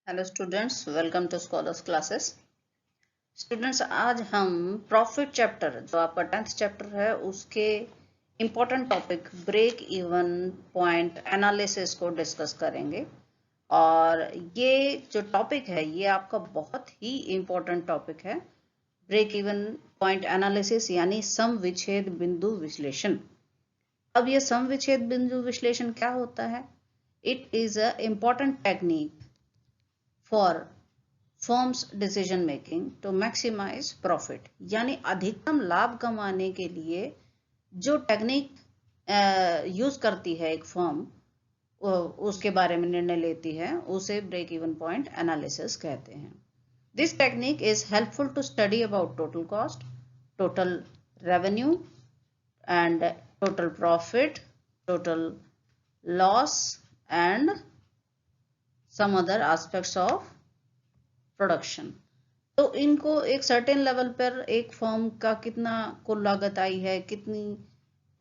Hello students, welcome to scholars classes. Students, आज हम profit chapter जो आपका 10th चैप्टर है उसके important topic break even point analysis को डिस्कस करेंगे। और ये जो टॉपिक है ये आपका बहुत ही इम्पोर्टेंट टॉपिक है, ब्रेक इवन पॉइंट एनालिसिस यानी सम विच्छेद बिंदु विश्लेषण। अब ये सम विच्छेद बिंदु विश्लेषण क्या होता है? It is a important technique for firms decision making to maximise profit, यानी अधिकतम लाभ कमाने के लिए जो टेक्निक यूज करती है एक फर्म, उसके बारे में निर्णय लेती है, उसे ब्रेक इवन पॉइंट एनालिसिस कहते हैं। This technique is helpful to study about total cost, total revenue and total profit, total loss and some other aspects of production. तो इनको एक सर्टेन लेवल पर एक फर्म का कितना कुल लागत आई है, कितनी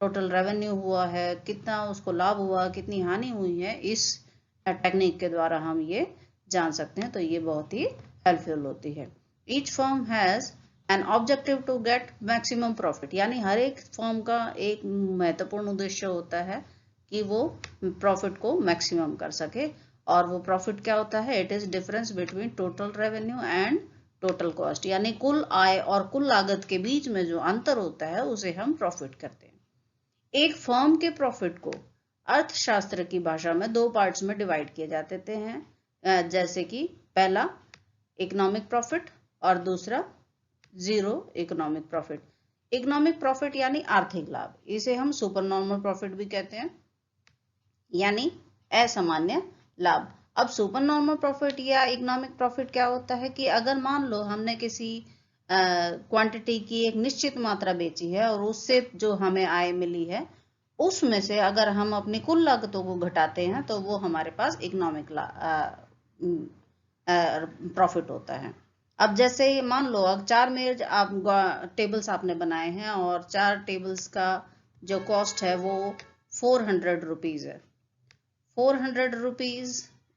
टोटल रेवेन्यू हुआ है, कितना उसको लाभ हुआ, कितनी हानि हुई है, इस टेक्निक के द्वारा हम ये जान सकते हैं। तो ये बहुत ही हेल्पफुल होती है। Each firm has an objective to get maximum profit, यानी हर एक फर्म का एक महत्वपूर्ण उद्देश्य होता है कि वो प्रॉफिट को मैक्सिमम कर सके। और वो प्रॉफिट क्या होता है? It is difference between total revenue and total cost, यानी कुल आय और कुल लागत के बीच में जो अंतर होता है उसे हम प्रॉफिट कहते हैं। एक फर्म के प्रॉफिट को अर्थशास्त्र की भाषा में दो पार्ट्स में डिवाइड किए जाते हैं, जैसे कि पहला इकोनॉमिक प्रॉफिट और दूसरा zero economic profit. Economic profit यानी आर्थिक लाभ, इसे हम सुपर नॉर्मल प्रॉफिट भी कहते हैं, यानी असामान्य लाभ। अब सुपर नॉर्मल प्रॉफिट या इकोनॉमिक प्रॉफिट क्या होता है कि अगर मान लो हमने किसी क्वांटिटी की एक निश्चित मात्रा बेची है और उससे जो हमें आय मिली है उसमें से अगर हम अपनी कुल लागतों को घटाते हैं तो वो हमारे पास इकोनॉमिक प्रॉफिट होता है। अब जैसे मान लो अब 4 मेज आप टेबल्स आपने बनाए हैं और 4 टेबल्स का जो कॉस्ट है वो 400 रुपीज है। 400 रुपीज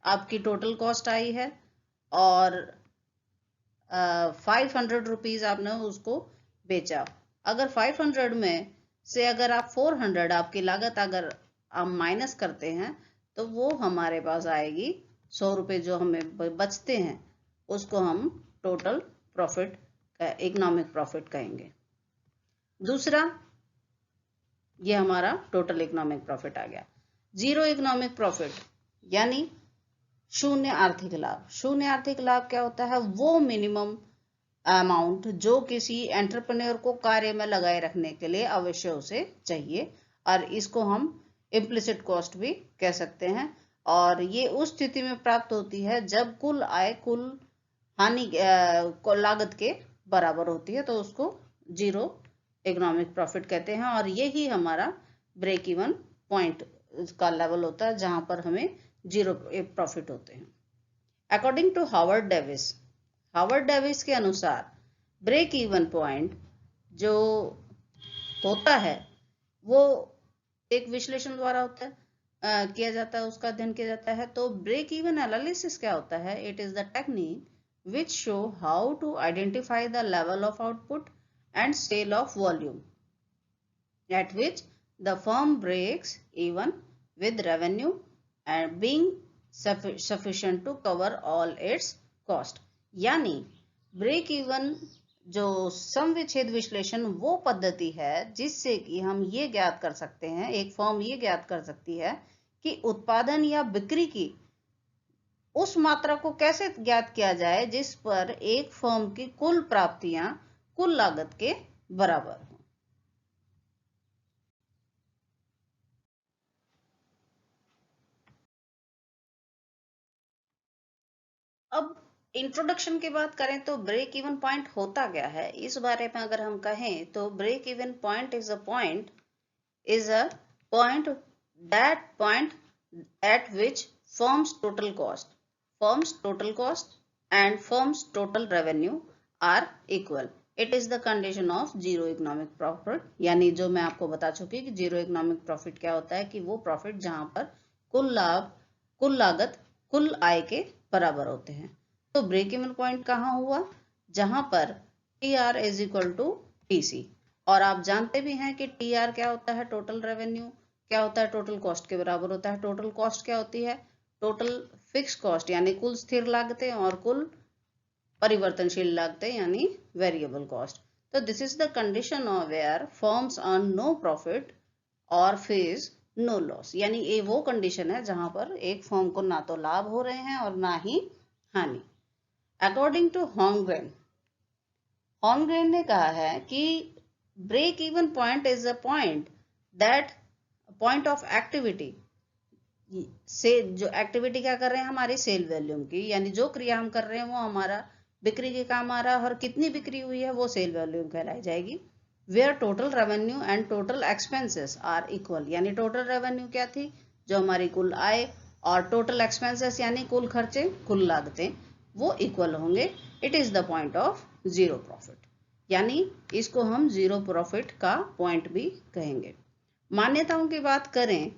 आपकी टोटल कॉस्ट आई है और 500 रुपीज आपने उसको बेचा। अगर 500 में से अगर आप 400 आपकी लागत अगर आप माइनस करते हैं तो वो हमारे पास आएगी 100 रुपये, जो हमें बचते हैं उसको हम टोटल प्रॉफिट, इकोनॉमिक प्रॉफिट कहेंगे। दूसरा, ये हमारा टोटल इकोनॉमिक प्रॉफिट आ गया। जीरो इकोनॉमिक प्रॉफिट यानी शून्य आर्थिक लाभ। शून्य आर्थिक लाभ क्या होता है? वो मिनिमम अमाउंट जो किसी एंटरप्रेन्योर को कार्य में लगाए रखने के लिए अवश्य उसे चाहिए, और इसको हम इम्प्लिसिट कॉस्ट भी कह सकते हैं। और ये उस स्थिति में प्राप्त होती है जब कुल आय कुल हानि लागत के बराबर होती है, तो उसको जीरो इकोनॉमिक प्रॉफिट कहते हैं। और यही हमारा ब्रेक इवन पॉइंट का लेवल होता है जहां पर हमें जीरो प्रॉफिट होते हैं। अकॉर्डिंग टू हार्वर्ड डेविस के अनुसार ब्रेक इवन पॉइंट जो होता है वो एक विश्लेषण द्वारा होता है, किया जाता है, उसका अध्ययन किया जाता है। तो ब्रेक इवन एनालिसिस क्या होता है? It is the technique which show how to identify the level of output and sale of volume at which the firm breaks even with revenue and being sufficient to cover all its cost। यानी break even जो सम विच्छेद विश्लेषण वो पद्धति है जिससे कि हम ये ज्ञात कर सकते हैं, एक फर्म ये ज्ञात कर सकती है कि उत्पादन या बिक्री की उस मात्रा को कैसे ज्ञात किया जाए जिस पर एक फर्म की कुल प्राप्तियां कुल लागत के बराबर हो। अब इंट्रोडक्शन की बात करें तो ब्रेक इवन पॉइंट होता क्या है, इस बारे में अगर हम कहें तो break even point is a point at which firm's total cost and firm's total revenue are equal। It is the condition of zero economic profit, यानी जो मैं आपको बता चुकी कि जीरो इकोनॉमिक प्रॉफिट क्या होता है कि वो प्रॉफिट जहां पर कुल लाभ कुल लागत कुल आय के बराबर होते हैं। तो ब्रेक इवन पॉइंट कहाँ हुआ? जहां पर TR is equal to TC। और आप जानते भी हैं कि TR क्या होता है? Total revenue. क्या होता है? टोटल कॉस्ट के बराबर होता है। टोटल कॉस्ट क्या होती है? टोटल फिक्स कॉस्ट यानी कुल स्थिर लागतें और कुल परिवर्तनशील लागतें यानी वेरिएबल कॉस्ट। तो this is the condition of where firms earn no profit और फेस नो लॉस, यानी ये वो कंडीशन है जहां पर एक फर्म को ना तो लाभ हो रहे हैं और ना ही हानि। अकॉर्डिंग टू हॉर्नग्रेन ने कहा है कि break even point is a point of activity से, जो एक्टिविटी क्या कर रहे हैं हमारी सेल वॉल्यूम की, यानी जो क्रिया हम कर रहे हैं वो हमारा बिक्री के काम आ रहा है और कितनी बिक्री हुई है वो सेल वॉल्यूम कहलाई जाएगी। Where total revenue and total expenses are equal, यानी टोटल रेवेन्यू क्या थी? जो हमारी कुल आय, और टोटल एक्सपेंसेस यानी कुल खर्चे, कुल लागतें, वो इक्वल होंगे। It is the point of zero profit, यानी इसको हम जीरो प्रॉफिट का पॉइंट भी कहेंगे। मान्यताओं की बात करें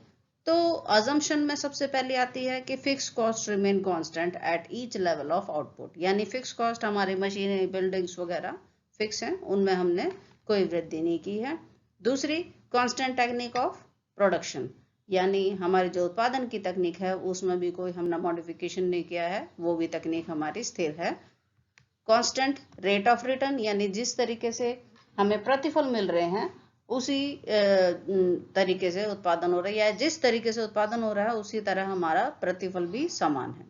तो अजम्पशन में सबसे पहले आती है कि fix cost remain constant at each level of output, यानी फिक्स कॉस्ट हमारी मशीनें, बिल्डिंग्स वगैरह फिक्स हैं, उनमें हमने कोई वृद्धि नहीं की है। दूसरी, कांस्टेंट टेक्निक ऑफ प्रोडक्शन, यानी हमारी जो उत्पादन की तकनीक है उसमें भी कोई हमने मॉडिफिकेशन नहीं किया है, वो भी तकनीक हमारी स्थिर है। कांस्टेंट रेट ऑफ रिटर्न, यानी जिस तरीके से हमें प्रतिफल मिल रहे हैं उसी तरीके से उत्पादन हो रहा है, या जिस तरीके से उत्पादन हो रहा है उसी तरह हमारा प्रतिफल भी समान है।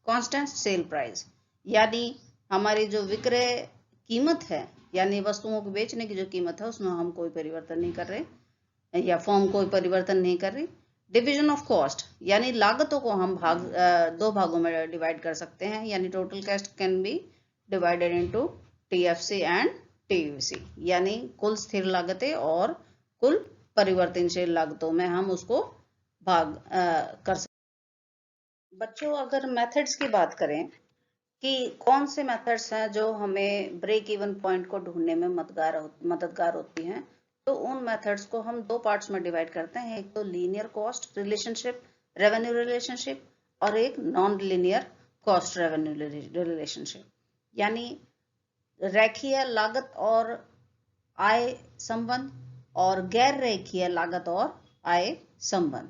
कांस्टेंट सेल प्राइस, यानी हमारी जो विक्रय कीमत है, यानी वस्तुओं को बेचने की जो कीमत है उसमें हम कोई परिवर्तन नहीं कर रहे, या फर्म कोई परिवर्तन नहीं कर रही। डिवीजन ऑफ कॉस्ट, यानी लागतों को हम दो भागों में डिवाइड कर सकते हैं, यानी total cost can be divided into TFC and TVC, यानी कुल स्थिर लागतें और कुल परिवर्तनशील लागतों में हम उसको भाग कर सकते। बच्चों, अगर मेथड्स की बात करें कि कौन से मेथड्स हैं जो हमें ब्रेक इवन पॉइंट को ढूंढने में मददगार होती हैं, तो उन मेथड्स को हम दो पार्ट्स में डिवाइड करते हैं। एक तो linear cost relationship, revenue relationship, और एक non linear cost revenue relationship, यानी रेखीय लागत और आय संबंध और गैर रेखीय लागत और आय संबंध।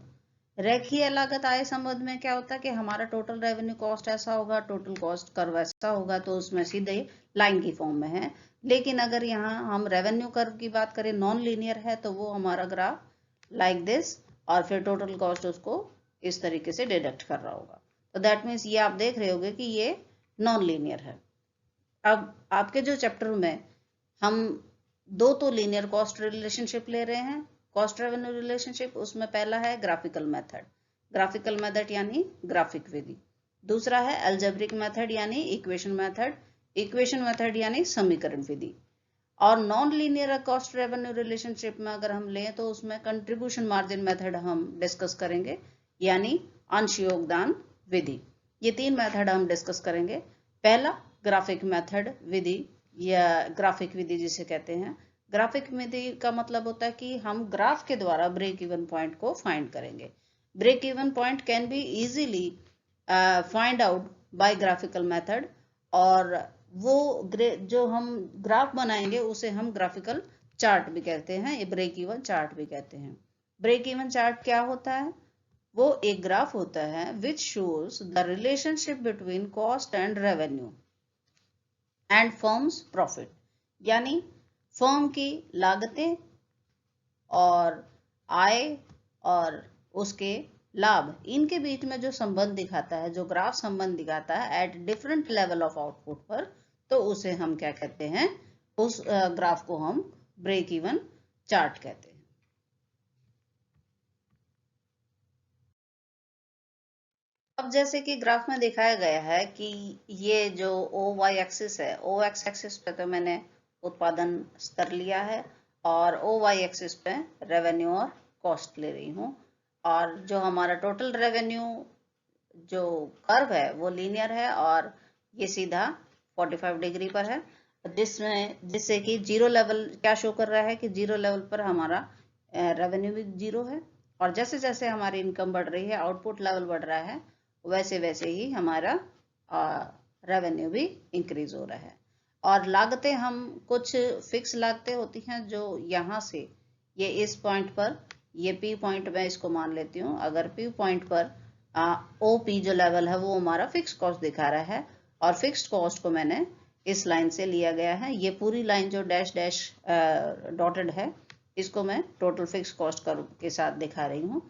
रेखीय लागत आय संबंध में क्या होता है कि हमारा टोटल रेवेन्यू कॉस्ट ऐसा होगा, टोटल कॉस्ट कर्व ऐसा होगा, तो उसमें सीधे लाइन की फॉर्म में है। लेकिन अगर यहाँ हम रेवेन्यू कर्व की बात करें, नॉन लीनियर है, तो वो हमारा ग्राफ लाइक दिस, और फिर टोटल कॉस्ट उसको इस तरीके से डिडक्ट कर रहा होगा। तो दैट मीन्स ये आप देख रहे होगे कि ये नॉन लीनियर है। अब आपके जो चैप्टर में हम दो तो लीनियर कॉस्ट रिलेशनशिप ले रहे हैं, कॉस्ट रेवेन्यू रिलेशनशिप, उसमें पहला है ग्राफिकल मेथड यानी ग्राफिक विधि। दूसरा है अलजेब्रिक मेथड यानी इक्वेशन मेथड यानी समीकरण विधि। और non linear cost revenue relationship में अगर हम लें तो उसमें कंट्रीब्यूशन मार्जिन मेथड हम डिस्कस करेंगे, यानी अंश योगदान विधि। ये तीन मेथड हम डिस्कस करेंगे। पहला ग्राफिक मेथड विधि या ग्राफिक विधि जिसे कहते हैं। ग्राफिक विधि का मतलब होता है कि हम ग्राफ के द्वारा ब्रेक इवन पॉइंट को फाइंड करेंगे। Break even point can be easily find out by graphical method, और वो जो हम ग्राफ बनाएंगे उसे हम ग्राफिकल चार्ट भी कहते हैं, ये ब्रेक इवन चार्ट भी कहते हैं। ब्रेक इवन चार्ट क्या होता है? वो एक ग्राफ होता है which shows the relationship between cost and revenue and firms profit, यानी फर्म की लागतें और आय और उसके लाभ, इनके बीच में जो संबंध दिखाता है, जो ग्राफ संबंध दिखाता है at different level of output पर, तो उसे हम क्या कहते हैं? उस ग्राफ को हम ब्रेक इवन चार्ट कहते हैं। अब जैसे कि ग्राफ में दिखाया गया है कि ये जो OY एक्सिस है, OX एक्सिस पे तो मैंने उत्पादन स्तर लिया है, और OY एक्सिस पे रेवेन्यू और कॉस्ट ले रही हूँ, और जो हमारा टोटल रेवेन्यू जो कर्व है वो लीनियर है, और ये सीधा 45 डिग्री पर है, जिससे कि जीरो लेवल क्या शो कर रहा है कि जीरो लेवल पर हमारा रेवेन्यू भी जीरो है, और जैसे जैसे हमारी इनकम बढ़ रही है, आउटपुट लेवल बढ़ रहा है, वैसे वैसे ही हमारा रेवेन्यू भी इंक्रीज हो रहा है। और लागतें हम कुछ फिक्स लागतें होती हैं जो यहाँ से ये इस पॉइंट पर, ये P पॉइंट मैं इसको मान लेती हूँ। अगर P पॉइंट पर OP जो लेवल है वो हमारा फिक्स कॉस्ट दिखा रहा है और फिक्स्ड कॉस्ट को मैंने इस लाइन से लिया गया है। ये पूरी लाइन जो डैश डैश डॉटेड है इसको मैं टोटल फिक्स कॉस्ट के साथ दिखा रही हूँ।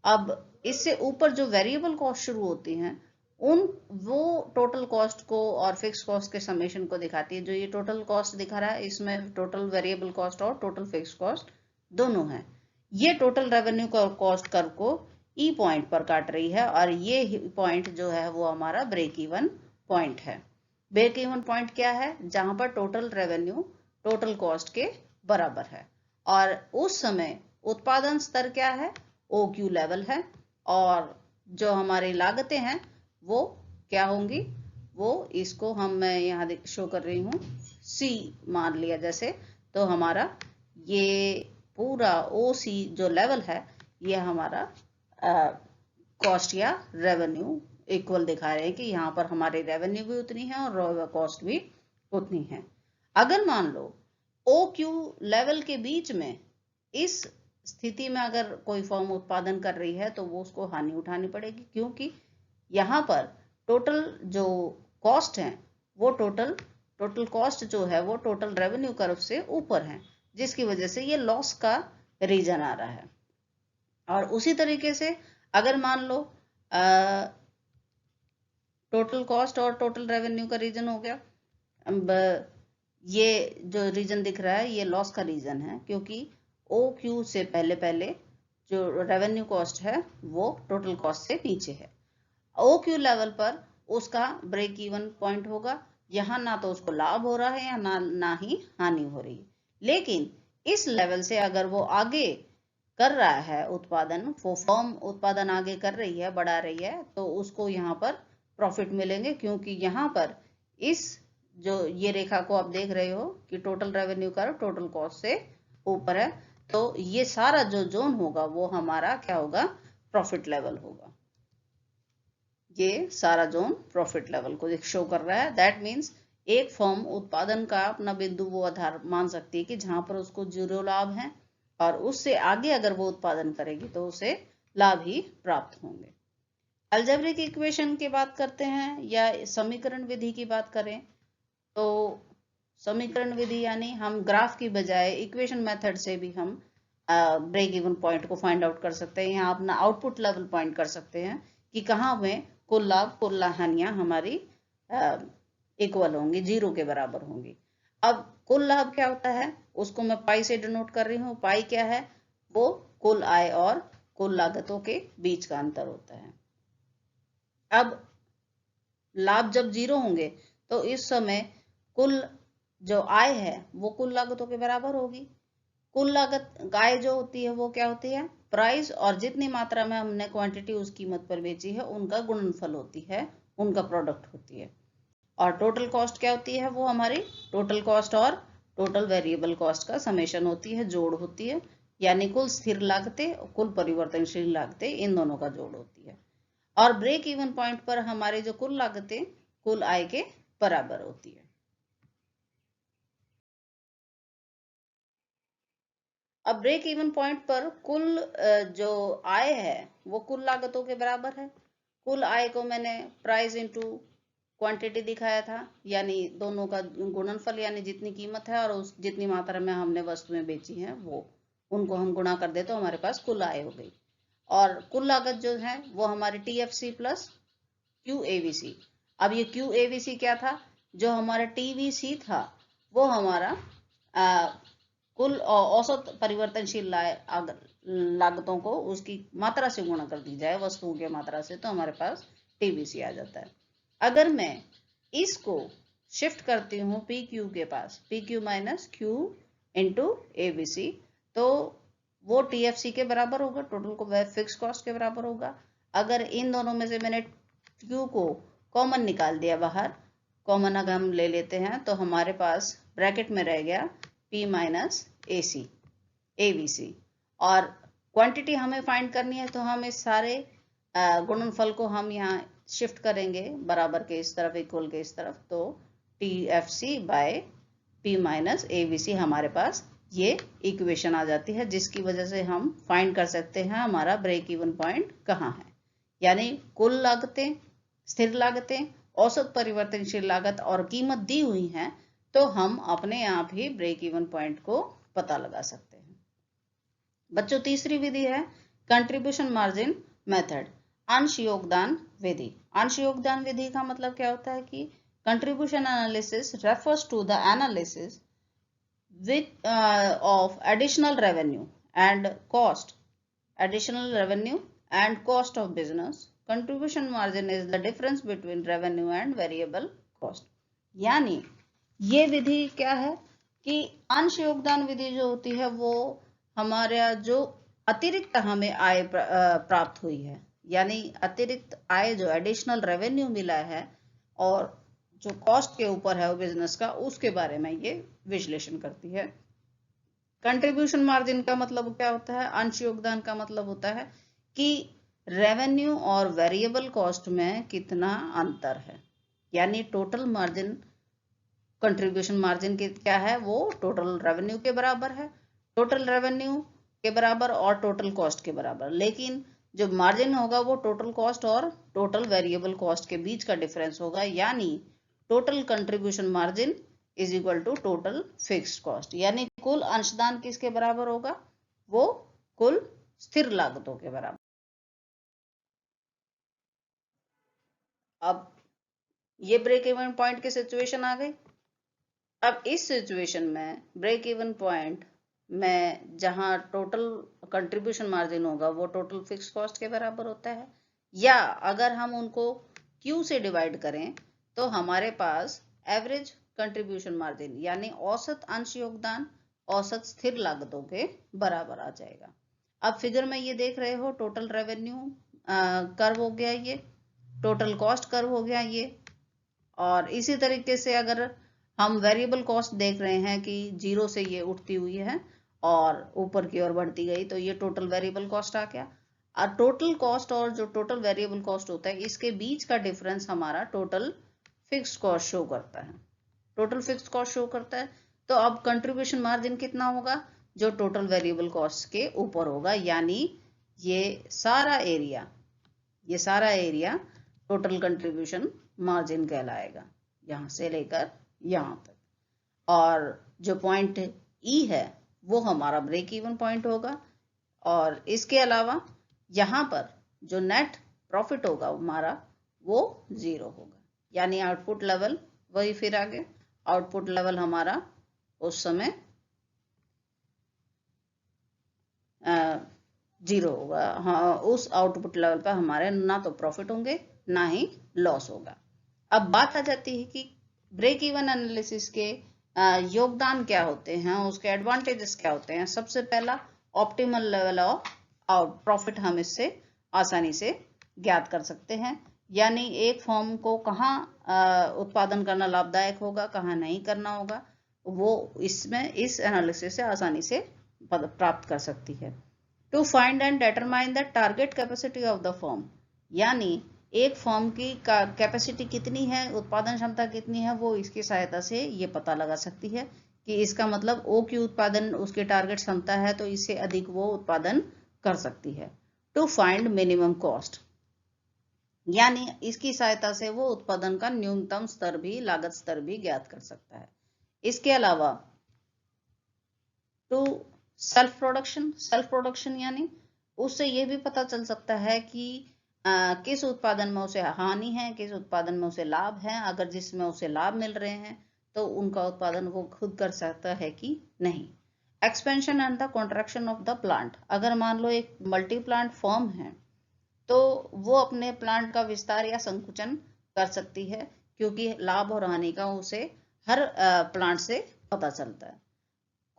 अब इससे ऊपर जो वेरिएबल कॉस्ट शुरू होती हैं वो टोटल कॉस्ट को और फिक्स कॉस्ट के समेशन को दिखाती है। जो ये टोटल कॉस्ट दिखा रहा है इसमें टोटल वेरिएबल कॉस्ट और टोटल फिक्स कॉस्ट दोनों हैं। ये टोटल रेवेन्यू कॉस्ट कर्व को ई पॉइंट पर काट रही है और ये पॉइंट जो है वो हमारा ब्रेक इवन पॉइंट है। ब्रेक इवन पॉइंट क्या है? जहां पर टोटल रेवेन्यू टोटल कॉस्ट के बराबर है और उस समय उत्पादन स्तर क्या है? OQ लेवल है और जो हमारी लागतें हैं वो क्या होंगी? वो इसको मैं यहाँ शो कर रही हूँ C मान लिया जैसे, तो हमारा ये पूरा OC जो लेवल है ये हमारा कॉस्ट या रेवेन्यू इक्वल दिखा रहे हैं कि यहाँ पर हमारी रेवेन्यू भी उतनी है और कॉस्ट भी उतनी है। अगर मान लो OQ लेवल के बीच में इस स्थिति में अगर कोई फर्म उत्पादन कर रही है तो वो उसको हानि उठानी पड़ेगी, क्योंकि यहाँ पर टोटल जो कॉस्ट है वो टोटल कॉस्ट जो है वो टोटल रेवेन्यू कर्व से ऊपर है, जिसकी वजह से ये लॉस का रीजन आ रहा है। और उसी तरीके से अगर मान लो टोटल कॉस्ट और टोटल रेवेन्यू का रीजन हो गया, अब ये जो रीजन दिख रहा है ये लॉस का रीजन है, क्योंकि OQ से पहले जो रेवेन्यू कॉस्ट है वो टोटल कॉस्ट से नीचे है। OQ लेवल पर उसका ब्रेक इवन पॉइंट होगा, यहाँ ना तो उसको लाभ हो रहा है या ना ही हानि हो रही है। लेकिन इस लेवल से अगर वो आगे कर रहा है उत्पादन, वो फर्म उत्पादन आगे कर रही है, बढ़ा रही है, तो उसको यहाँ पर प्रॉफिट मिलेंगे, क्योंकि यहाँ पर इस जो ये रेखा को आप देख रहे हो कि total revenue curve total cost से ऊपर है, तो ये सारा जो जोन होगा वो हमारा क्या होगा? प्रॉफिट लेवल होगा। ये सारा जोन प्रॉफिट लेवल को शो कर रहा है। दैट मीन्स एक फर्म उत्पादन का अपना बिंदु वो आधार मान सकती है कि जहां पर उसको जीरो लाभ है और उससे आगे अगर वो उत्पादन करेगी तो उसे लाभ ही प्राप्त होंगे। अलजेब्रिक इक्वेशन की बात करते हैं या समीकरण विधि की बात करें तो समीकरण विधि यानी हम ग्राफ की बजाय इक्वेशन मेथड से भी हम ब्रेक इवन पॉइंट को फाइंड आउट कर सकते हैं। यहाँ अपना आउटपुट लेवल पॉइंट कर सकते हैं कि कहाँ में कुल लाभ कुल हानियां हमारी इक्वल होंगी, जीरो के बराबर होंगी। अब कुल लाभ क्या होता है उसको मैं पाई से डिनोट कर रही हूँ। पाई क्या है? वो कुल आय और कुल लागतों के बीच का अंतर होता है। अब लाभ जब जीरो होंगे तो इस समय कुल जो आय है वो कुल लागतों के बराबर होगी। कुल लागत आय जो होती है वो क्या होती है? प्राइस और जितनी मात्रा में हमने क्वांटिटी उस कीमत पर बेची है उनका गुणनफल होती है, उनका प्रोडक्ट होती है। और टोटल कॉस्ट क्या होती है? वो हमारी टोटल कॉस्ट और टोटल वेरिएबल कॉस्ट का समेशन होती है, जोड़ होती है, यानी कुल स्थिर लागतें और कुल परिवर्तनशील लागतें इन दोनों का जोड़ होती है। और ब्रेक इवन पॉइंट पर हमारी जो कुल लागतें कुल आय के बराबर होती है। अब ब्रेक इवन पॉइंट पर कुल जो आय है वो कुल लागतों के बराबर है। कुल आय को मैंने प्राइस इनटू क्वांटिटी दिखाया था, यानी दोनों का गुणनफल, यानी जितनी कीमत है और उस जितनी मात्रा में हमने वस्तुएं बेची हैं वो उनको हम गुणा कर दे तो हमारे पास कुल आय हो गई। और कुल लागत जो है वो हमारी TFC प्लस QAVC। अब ये QAVC क्या था? जो हमारा TVC था वो हमारा कुल औसत परिवर्तनशील लागतों को उसकी मात्रा से गुणा कर दी जाए, वस्तुओं की मात्रा से, तो हमारे पास TVC आ जाता है। अगर मैं इसको शिफ्ट करती हूँ PQ के पास, PQ minus Q into ABC, तो वो TFC के बराबर होगा, टोटल को फिक्स कॉस्ट के बराबर होगा। अगर इन दोनों में से मैंने Q को कॉमन निकाल दिया बाहर, कॉमन अगर हम ले लेते हैं तो हमारे पास ब्रैकेट में रह गया P माइनस ABC। और क्वांटिटी हमें फाइंड करनी है तो हम इस सारे गुणनफल को हम यहाँ शिफ्ट करेंगे बराबर के इस तरफ, इक्वल के इस तरफ, तो TFC by P minus ABC हमारे पास ये इक्वेशन आ जाती है, जिसकी वजह से हम फाइंड कर सकते हैं हमारा ब्रेक इवन पॉइंट कहाँ है। यानी कुल लागतें, स्थिर लागतें, औसत परिवर्तनशील लागत और कीमत दी हुई हैं, तो हम अपने आप ही ब्रेक इवन पॉइंट को पता लगा सकते हैं। बच्चों, तीसरी विधि है कंट्रीब्यूशन मार्जिन मेथड, अंश योगदान विधि। अंश योगदान विधि का मतलब क्या होता है कि contribution analysis refers to the analysis with of additional revenue and cost of business. Contribution margin is the difference between revenue and variable cost. यानी ये विधि क्या है कि अंश योगदान विधि जो होती है वो हमारा जो अतिरिक्त हमें आय प्राप्त हुई है, यानी अतिरिक्त आय जो एडिशनल रेवेन्यू मिला है और जो कॉस्ट के ऊपर है वो बिजनेस का, उसके बारे में ये विश्लेषण करती है। कंट्रीब्यूशन मार्जिन का मतलब क्या होता है? अंश योगदान का मतलब होता है कि रेवेन्यू और वेरिएबल कॉस्ट में कितना अंतर है, यानी टोटल मार्जिन, कंट्रीब्यूशन मार्जिन क्या है, वो टोटल रेवेन्यू के बराबर है, टोटल रेवेन्यू के बराबर और टोटल कॉस्ट के बराबर। लेकिन जो मार्जिन होगा वो टोटल कॉस्ट और टोटल वेरिएबल कॉस्ट के बीच का डिफरेंस होगा, यानी total contribution margin is equal to total fixed cost. यानी कुल अंशदान किसके बराबर होगा? वो कुल स्थिर लागतों के बराबर। अब ये ब्रेक इवन पॉइंट की सिचुएशन आ गई। अब इस सिचुएशन में ब्रेक इवन पॉइंट में जहां टोटल कंट्रीब्यूशन मार्जिन होगा वो टोटल फिक्स कॉस्ट के बराबर होता है, या अगर हम उनको Q से डिवाइड करें तो हमारे पास एवरेज कंट्रीब्यूशन मार्जिन यानी औसत अंश योगदान औसत स्थिर लागतों के बराबर आ जाएगा। अब फिगर में ये देख रहे हो, टोटल रेवेन्यू कर्व हो गया, ये टोटल कॉस्ट कर्व हो गया ये, और इसी तरीके से अगर हम वेरिएबल कॉस्ट देख रहे हैं कि 0 से ये उठती हुई है और ऊपर की ओर बढ़ती गई, तो ये टोटल वेरिएबल कॉस्ट आ गया। और टोटल कॉस्ट और जो टोटल वेरिएबल कॉस्ट होता है, इसके बीच का डिफरेंस हमारा टोटल फिक्स्ड कॉस्ट शो करता है, टोटल फिक्स्ड कॉस्ट शो करता है। तो अब कंट्रीब्यूशन मार्जिन कितना होगा? जो टोटल वेरिएबल कॉस्ट के ऊपर होगा, यानी ये सारा एरिया टोटल कंट्रीब्यूशन मार्जिन कहलाएगा, यहां से लेकर यहां तक। और जो पॉइंट E है वो हमारा ब्रेक इवन पॉइंट होगा, और इसके अलावा यहाँ पर जो नेट प्रॉफिट होगा हमारा वो 0 होगा, यानी आउटपुट लेवल वही फिर आगे आउटपुट लेवल हमारा उस समय 0 होगा। हाँ, उस आउटपुट लेवल पर हमारे ना तो प्रॉफिट होंगे ना ही लॉस होगा। अब बात आ जाती है कि ब्रेक इवन एनालिसिस के योगदान क्या होते हैं, उसके एडवांटेजेस क्या होते हैं। सबसे पहला, ऑप्टिमल लेवल ऑफ प्रॉफिट हम इससे आसानी से ज्ञात कर सकते हैं, यानी एक फर्म को कहाँ उत्पादन करना लाभदायक होगा, कहाँ नहीं करना होगा, वो इसमें इस एनालिसिस से आसानी से प्राप्त कर सकती है। To find and determine the target capacity of the firm, यानी एक फर्म की कैपेसिटी कितनी है, उत्पादन क्षमता कितनी है, वो इसकी सहायता से ये पता लगा सकती है कि इसका मतलब O की उत्पादन उसके टारगेट क्षमता है तो इससे अधिक वो उत्पादन कर सकती है। टू फाइंड मिनिमम कॉस्ट, यानी इसकी सहायता से वो उत्पादन का न्यूनतम स्तर भी, लागत स्तर भी ज्ञात कर सकता है। इसके अलावा टू सेल्फ प्रोडक्शन यानी उससे ये भी पता चल सकता है कि किस उत्पादन में उसे हानि है, किस उत्पादन में उसे लाभ है। अगर जिसमें उसे लाभ मिल रहे हैं तो उनका उत्पादन वो खुद कर सकता है कि नहीं। Expansion and the contraction of the plant, अगर मान लो एक मल्टी प्लांट फर्म है तो वो अपने प्लांट का विस्तार या संकुचन कर सकती है, क्योंकि लाभ और हानि का उसे हर प्लांट से पता चलता है।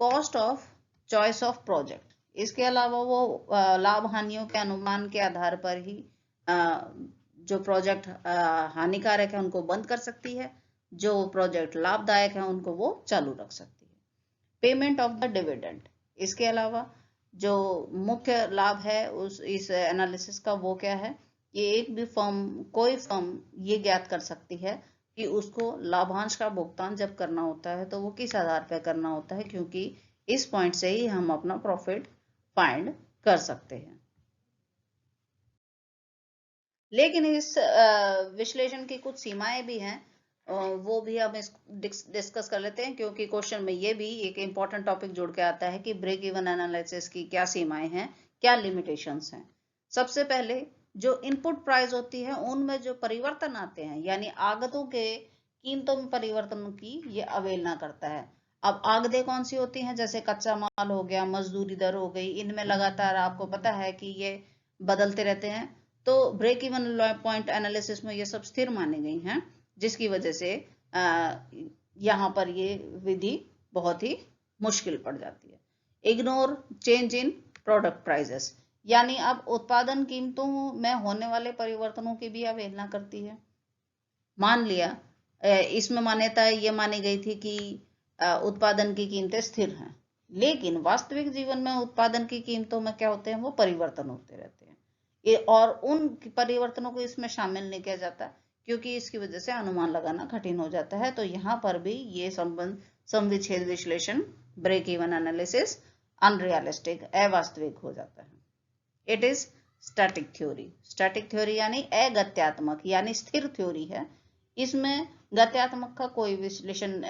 Cost of choice of project, इसके अलावा वो लाभ हानियों के अनुमान के आधार पर ही जो प्रोजेक्ट हानिकारक है उनको बंद कर सकती है, जो प्रोजेक्ट लाभदायक है उनको वो चालू रख सकती है। पेमेंट ऑफ द डिविडेंड, इसके अलावा जो मुख्य लाभ है इस एनालिसिस का वो क्या है ये एक भी फर्म, कोई फर्म ये ज्ञात कर सकती है कि उसको लाभांश का भुगतान जब करना होता है तो वो किस आधार पर करना होता है, क्योंकि इस पॉइंट से ही हम अपना प्रॉफिट फाइंड कर सकते हैं। लेकिन इस विश्लेषण की कुछ सीमाएं भी हैं, वो भी हम डिस्कस कर लेते हैं, क्योंकि क्वेश्चन में ये भी एक इम्पॉर्टेंट टॉपिक जुड़ के आता है कि ब्रेक इवन एनालिसिस की क्या सीमाएं हैं, क्या लिमिटेशंस हैं। सबसे पहले जो इनपुट प्राइस होती है उनमें जो परिवर्तन आते हैं, यानी आगतों के कीमतों में परिवर्तन की ये अवहेलना करता है। अब आगतें कौन सी होती हैं, जैसे कच्चा माल हो गया, मजदूरी दर हो गई, इनमें लगातार आपको पता है कि ये बदलते रहते हैं। तो ब्रेक इवन पॉइंट एनालिसिस में ये सब स्थिर मानी गई हैं, जिसकी वजह से यहाँ पर ये विधि बहुत ही मुश्किल पड़ जाती है। Ignore change in product prices, यानी अब उत्पादन कीमतों में होने वाले परिवर्तनों की भी अवहेलना करती है। मान लिया इसमें मान्यता ये मानी गई थी कि उत्पादन की कीमतें स्थिर हैं, लेकिन वास्तविक जीवन में उत्पादन की कीमतों में क्या होते हैं, वो परिवर्तन होते रहते हैं, और उन परिवर्तनों को इसमें शामिल नहीं किया जाता, क्योंकि इसकी वजह से अनुमान लगाना कठिन हो जाता है। तो यहाँ पर भी ये संबंध समविच्छेद विश्लेषण, ब्रेक इवन एनालिसिस अनरियलिस्टिक, अवास्तविक हो जाता है। It is static theory. Static theory यानी अगत्यात्मक, यानी स्थिर थ्योरी है। इसमें गत्यात्मक का कोई विश्लेषण,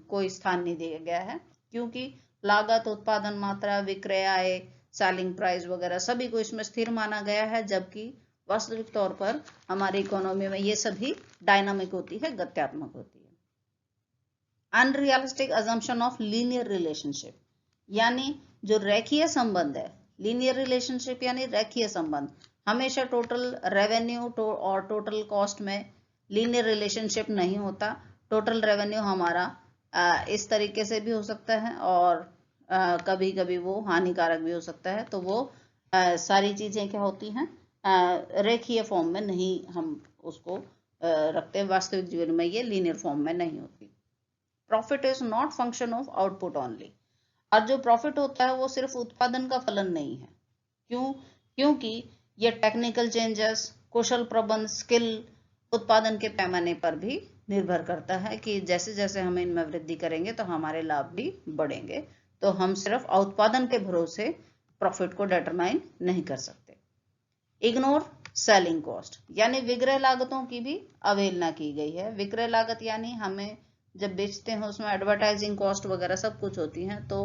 कोई स्थान नहीं दिया गया है, क्योंकि लागत, उत्पादन मात्रा, विक्रय आय, सेलिंग प्राइस वगैरह सभी को इसमें स्थिर माना गया है, जबकि वास्तविक तौर पर हमारी इकोनॉमी में ये सभी डायनामिक होती है, गत्यात्मक होती है। Unrealistic assumption of linear relationship, यानी जो रेखीय संबंध है, लीनियर रिलेशनशिप यानी रेखीय संबंध, हमेशा टोटल रेवेन्यू और टोटल कॉस्ट में लीनियर रिलेशनशिप नहीं होता। टोटल रेवेन्यू हमारा इस तरीके से भी हो सकता है, और कभी कभी वो हानिकारक भी हो सकता है। तो वो सारी चीजें क्या होती हैं, रेखीय फॉर्म में नहीं हम उसको रखते, वास्तविक जीवन में ये लीनियर फॉर्म में नहीं होती। Profit is not function of output only, और जो प्रॉफिट होता है वो सिर्फ उत्पादन का फलन नहीं है। क्यों? क्योंकि ये टेक्निकल चेंजेस, कुशल प्रबंध, स्किल, उत्पादन के पैमाने पर भी निर्भर करता है कि जैसे जैसे हम इनमें वृद्धि करेंगे तो हमारे लाभ भी बढ़ेंगे। तो हम सिर्फ उत्पादन के भरोसे प्रॉफिट को डिटरमाइन नहीं कर सकते। इग्नोर सेलिंग कॉस्ट, यानी विक्रय लागतों की भी अवहेलना की गई है। विक्रय लागत यानी हमें जब बेचते हैं उसमें एडवर्टाइजिंग कॉस्ट वगैरह सब कुछ होती हैं। तो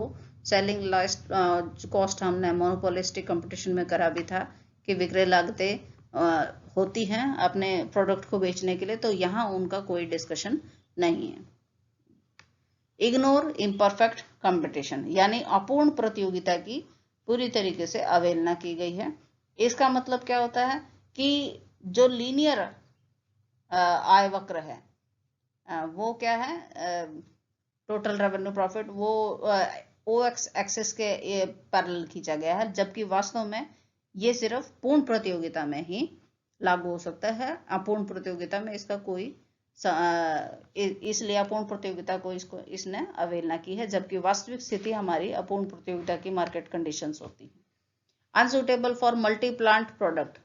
सेलिंग कॉस्ट हमने मोनोपोलिस्टिक कंपटीशन में करा भी था कि विक्रय लागतें होती हैं अपने प्रोडक्ट को बेचने के लिए, तो यहाँ उनका कोई डिस्कशन नहीं है। इग्नोर इम्परफेक्ट कंपटीशन, यानी अपूर्ण प्रतियोगिता की पूरी तरीके से अवहेलना की गई है। इसका मतलब क्या होता है कि जो लीनियर आय वक्र है, वो क्या है, टोटल रेवेन्यू प्रॉफिट, वो OX एक्सिस के पैरेलल खींचा गया है, जबकि वास्तव में ये सिर्फ पूर्ण प्रतियोगिता में ही लागू हो सकता है। अपूर्ण प्रतियोगिता में इसका कोई, इसलिए अपूर्ण प्रतियोगिता को इसने अवहेलना की है, जबकि वास्तविक स्थिति हमारी अपूर्ण प्रतियोगिता की मार्केट कंडीशंस होती है। Unsuitable for multi plant product,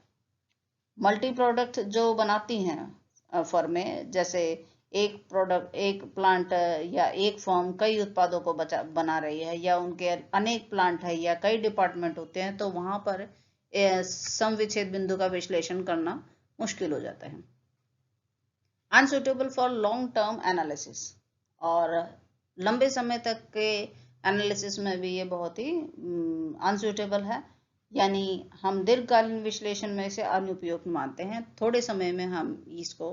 multi product जो बनाती हैं फर्में, जैसे एक प्रोडक्ट, एक प्लांट या एक फर्म कई उत्पादों को बना रही है, या उनके अनेक प्लांट है या कई डिपार्टमेंट होते हैं, तो वहां पर समविच्छेद बिंदु का विश्लेषण करना मुश्किल हो जाता है। Unsuitable for long term analysis, और लंबे समय तक के एनालिसिस में भी ये बहुत ही अनसुटेबल है, यानी हम दीर्घकालीन विश्लेषण में इसे अनुपयुक्त मानते हैं। थोड़े समय में हम इसको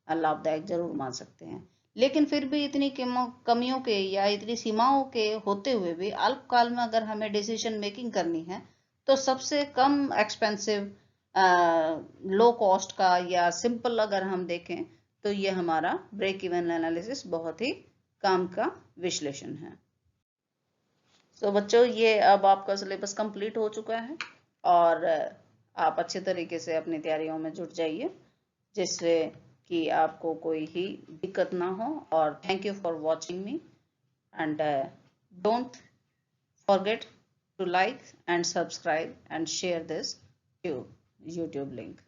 लाभदायक जरूर मान सकते हैं, लेकिन फिर भी इतनी कमियों के या इतनी सीमाओं के होते हुए भी अल्पकाल में अगर हमें डिसीजन मेकिंग करनी है, तो सबसे कम एक्सपेंसिव, लो कॉस्ट का या सिंपल अगर हम देखें तो ये हमारा ब्रेक इवन एनालिसिस बहुत ही काम का विश्लेषण है। तो बच्चों, ये अब आपका सिलेबस कंप्लीट हो चुका है, और आप अच्छे तरीके से अपनी तैयारियों में जुट जाइए, जिससे कि आपको कोई ही दिक्कत ना हो। और thank you for watching me, and don't forget to like and subscribe and share this YouTube link.